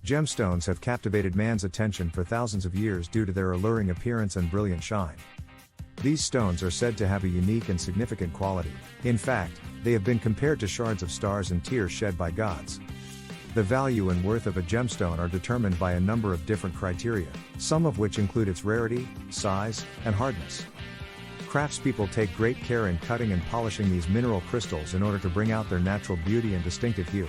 Gemstones have captivated man's attention for thousands of years due to their alluring appearance and brilliant shine. These stones are said to have a unique and significant quality. In fact, they have been compared to shards of stars and tears shed by gods. The value and worth of a gemstone are determined by a number of different criteria, some of which include its rarity, size, and hardness. Craftspeople take great care in cutting and polishing these mineral crystals in order to bring out their natural beauty and distinctive hue.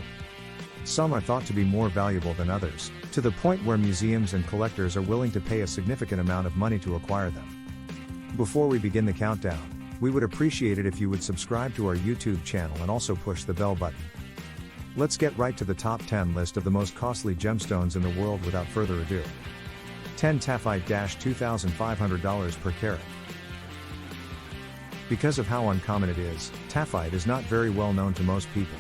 Some are thought to be more valuable than others, to the point where museums and collectors are willing to pay a significant amount of money to acquire them. Before we begin the countdown, we would appreciate it if you would subscribe to our YouTube channel and also push the bell button. Let's get right to the top 10 list of the most costly gemstones in the world without further ado. 10 Tafite $2,500 per carat. Because of how uncommon it is, tafite is not very well known to most people.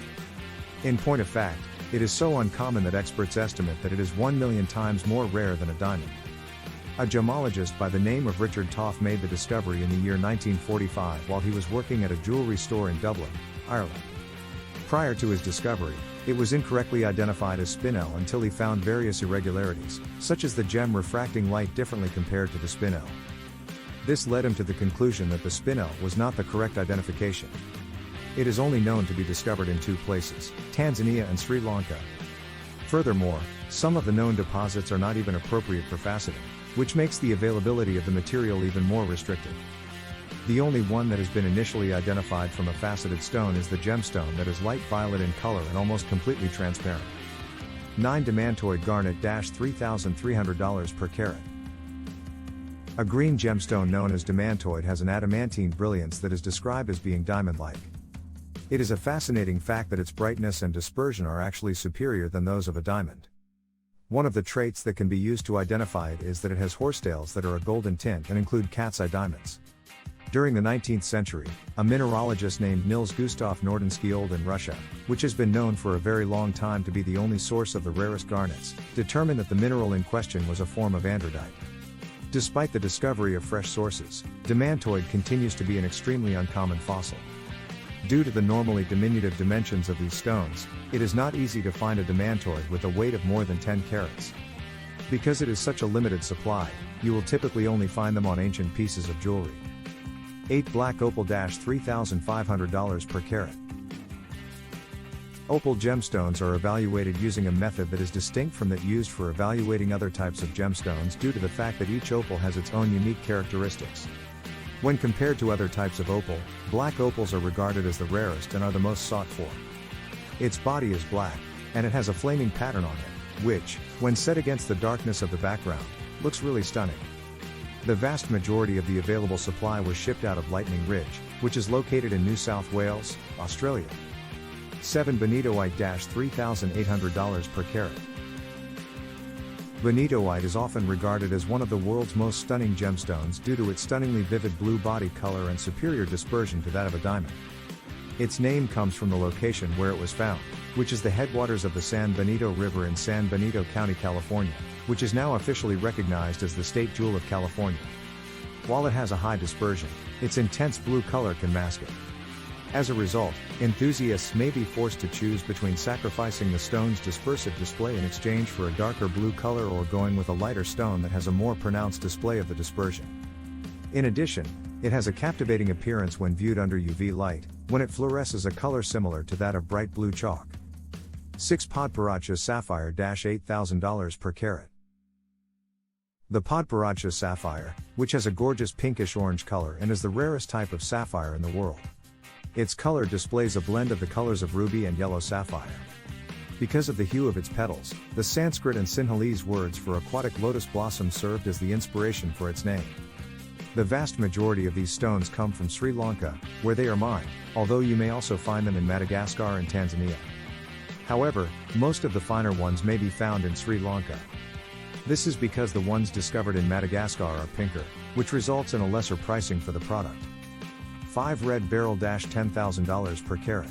In point of fact, it is so uncommon that experts estimate that it is 1 million times more rare than a diamond. A gemologist by the name of Richard Toff made the discovery in the year 1945 while he was working at a jewellery store in Dublin, Ireland. Prior to his discovery, it was incorrectly identified as spinel until he found various irregularities, such as the gem refracting light differently compared to the spinel. This led him to the conclusion that the spinel was not the correct identification. It is only known to be discovered in two places, Tanzania and Sri Lanka. Furthermore, some of the known deposits are not even appropriate for faceting, which makes the availability of the material even more restricted. The only one that has been initially identified from a faceted stone is the gemstone that is light violet in color and almost completely transparent. 9 Demantoid garnet $3,300 per carat. A green gemstone known as demantoid has an adamantine brilliance that is described as being diamond-like. It is a fascinating fact that its brightness and dispersion are actually superior than those of a diamond. One of the traits that can be used to identify it is that it has horsetails that are a golden tint and include cat's eye diamonds. During the 19th century, a mineralogist named Nils Gustav Nordenskiold in Russia, which has been known for a very long time to be the only source of the rarest garnets, determined that the mineral in question was a form of andradite. Despite the discovery of fresh sources, demantoid continues to be an extremely uncommon fossil. Due to the normally diminutive dimensions of these stones, it is not easy to find a demantoid with a weight of more than 10 carats. Because it is such a limited supply, you will typically only find them on ancient pieces of jewelry. 8 Black opal $3,500 per carat. Opal gemstones are evaluated using a method that is distinct from that used for evaluating other types of gemstones due to the fact that each opal has its own unique characteristics. When compared to other types of opal, black opals are regarded as the rarest and are the most sought for. Its body is black, and it has a flaming pattern on it, which, when set against the darkness of the background, looks really stunning. The vast majority of the available supply was shipped out of Lightning Ridge, which is located in New South Wales, Australia. 7 Bonitoite $3,800 per carat. Bonitoite is often regarded as one of the world's most stunning gemstones due to its stunningly vivid blue body color and superior dispersion to that of a diamond. Its name comes from the location where it was found, which is the headwaters of the San Benito River in San Benito County, California, which is now officially recognized as the state jewel of California. While it has a high dispersion, its intense blue color can mask it. As a result, enthusiasts may be forced to choose between sacrificing the stone's dispersive display in exchange for a darker blue color or going with a lighter stone that has a more pronounced display of the dispersion. In addition, it has a captivating appearance when viewed under UV light, when it fluoresces a color similar to that of bright blue chalk. 6 Podparadscha sapphire $8,000 per carat. The Podparadscha sapphire, which has a gorgeous pinkish-orange color and is the rarest type of sapphire in the world. Its color displays a blend of the colors of ruby and yellow sapphire. Because of the hue of its petals, the Sanskrit and Sinhalese words for aquatic lotus blossom served as the inspiration for its name. The vast majority of these stones come from Sri Lanka, where they are mined, although you may also find them in Madagascar and Tanzania. However, most of the finer ones may be found in Sri Lanka. This is because the ones discovered in Madagascar are pinker, which results in a lesser pricing for the product. 5 Red beryl $10,000 per carat.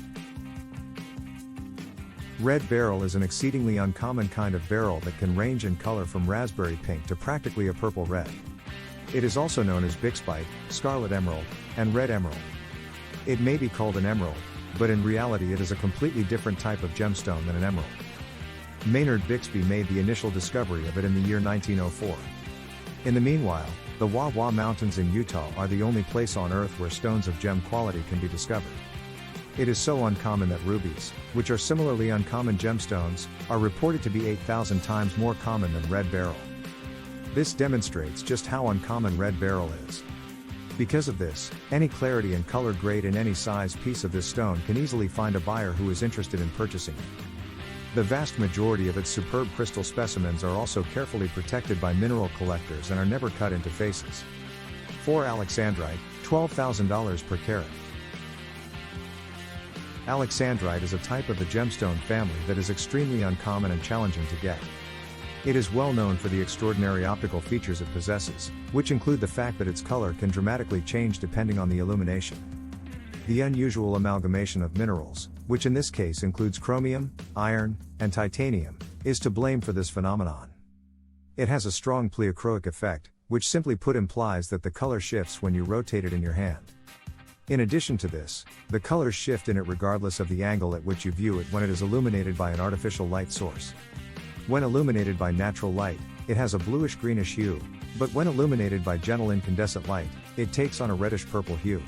Red beryl is an exceedingly uncommon kind of beryl that can range in color from raspberry pink to practically a purple red. It is also known as bixbyte, scarlet emerald, and red emerald. It may be called an emerald, but in reality it is a completely different type of gemstone than an emerald. Maynard Bixby made the initial discovery of it in the year 1904. In the meanwhile, the Wah Wah Mountains in Utah are the only place on Earth where stones of gem quality can be discovered. It is so uncommon that rubies, which are similarly uncommon gemstones, are reported to be 8,000 times more common than red beryl. This demonstrates just how uncommon red beryl is. Because of this, any clarity and color grade in any size piece of this stone can easily find a buyer who is interested in purchasing it. The vast majority of its superb crystal specimens are also carefully protected by mineral collectors and are never cut into faces. 4 Alexandrite, $12,000 per carat. Alexandrite is a type of the gemstone family that is extremely uncommon and challenging to get. It is well known for the extraordinary optical features it possesses, which include the fact that its color can dramatically change depending on the illumination. The unusual amalgamation of minerals, which in this case includes chromium, iron, and titanium, is to blame for this phenomenon. It has a strong pleochroic effect, which simply put implies that the color shifts when you rotate it in your hand. In addition to this, the colors shift in it regardless of the angle at which you view it when it is illuminated by an artificial light source. When illuminated by natural light, it has a bluish-greenish hue, but when illuminated by gentle incandescent light, it takes on a reddish-purple hue.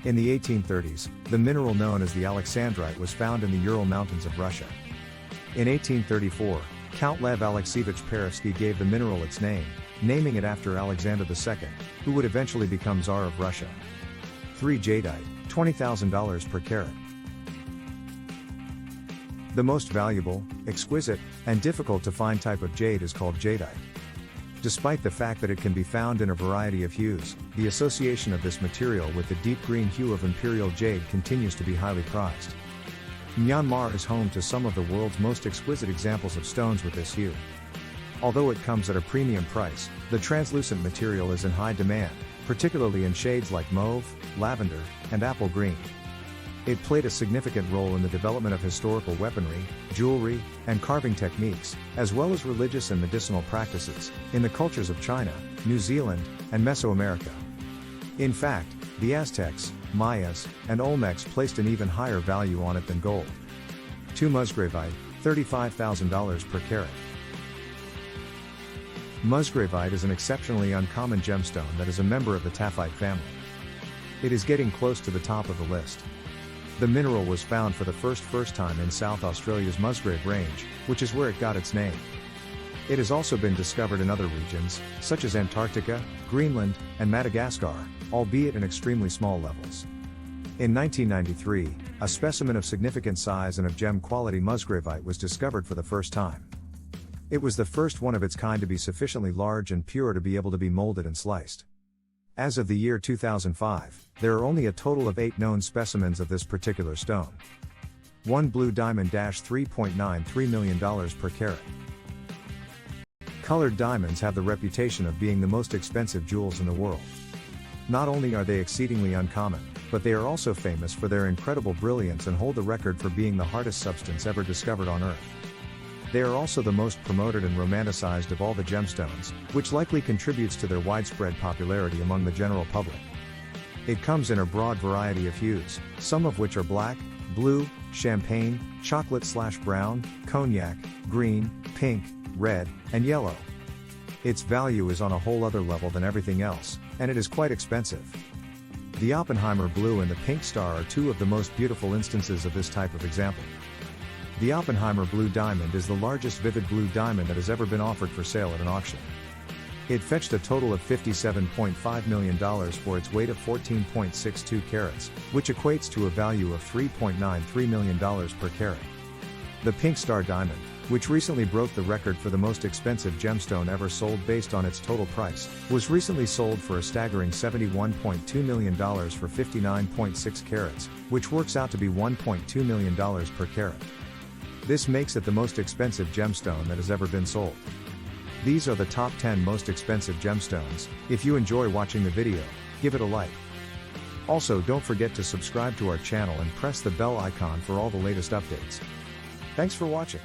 In the 1830s, the mineral known as the Alexandrite was found in the Ural Mountains of Russia. In 1834, Count Lev Alexievich Perovsky gave the mineral its name, naming it after Alexander II, who would eventually become Tsar of Russia. 3 Jadeite, $20,000 per carat. The most valuable, exquisite, and difficult to find type of jade is called jadeite. Despite the fact that it can be found in a variety of hues, the association of this material with the deep green hue of imperial jade continues to be highly prized. Myanmar is home to some of the world's most exquisite examples of stones with this hue. Although it comes at a premium price, the translucent material is in high demand, particularly in shades like mauve, lavender, and apple green. It played a significant role in the development of historical weaponry, jewelry, and carving techniques, as well as religious and medicinal practices, in the cultures of China, New Zealand, and Mesoamerica. In fact, the Aztecs, Mayas, and Olmecs placed an even higher value on it than gold. 2 Musgravite, $35,000 per carat. Musgravite is an exceptionally uncommon gemstone that is a member of the taphite family. It is getting close to the top of the list. The mineral was found for the first time in South Australia's Musgrave Range, which is where it got its name. It has also been discovered in other regions, such as Antarctica, Greenland, and Madagascar, albeit in extremely small levels. In 1993, a specimen of significant size and of gem-quality musgravite was discovered for the first time. It was the first one of its kind to be sufficiently large and pure to be able to be molded and sliced. As of the year 2005, there are only a total of 8 known specimens of this particular stone. 1 blue diamond $3.93 million per carat. Colored diamonds have the reputation of being the most expensive jewels in the world. Not only are they exceedingly uncommon, but they are also famous for their incredible brilliance and hold the record for being the hardest substance ever discovered on Earth. They are also the most promoted and romanticized of all the gemstones, which likely contributes to their widespread popularity among the general public. It comes in a broad variety of hues, some of which are black, blue, champagne, chocolate/brown, cognac, green, pink, red, and yellow. Its value is on a whole other level than everything else, and it is quite expensive. The Oppenheimer blue and the pink star are 2 of the most beautiful instances of this type of example. The Oppenheimer blue diamond is the largest vivid blue diamond that has ever been offered for sale at an auction. It fetched a total of $57.5 million for its weight of 14.62 carats, which equates to a value of $3.93 million per carat. The Pink Star Diamond, which recently broke the record for the most expensive gemstone ever sold based on its total price, was recently sold for a staggering $71.2 million for 59.6 carats, which works out to be $1.2 million per carat. This makes it the most expensive gemstone that has ever been sold. These are the top 10 most expensive gemstones. If you enjoy watching the video, give it a like. Also, don't forget to subscribe to our channel and press the bell icon for all the latest updates. Thanks for watching.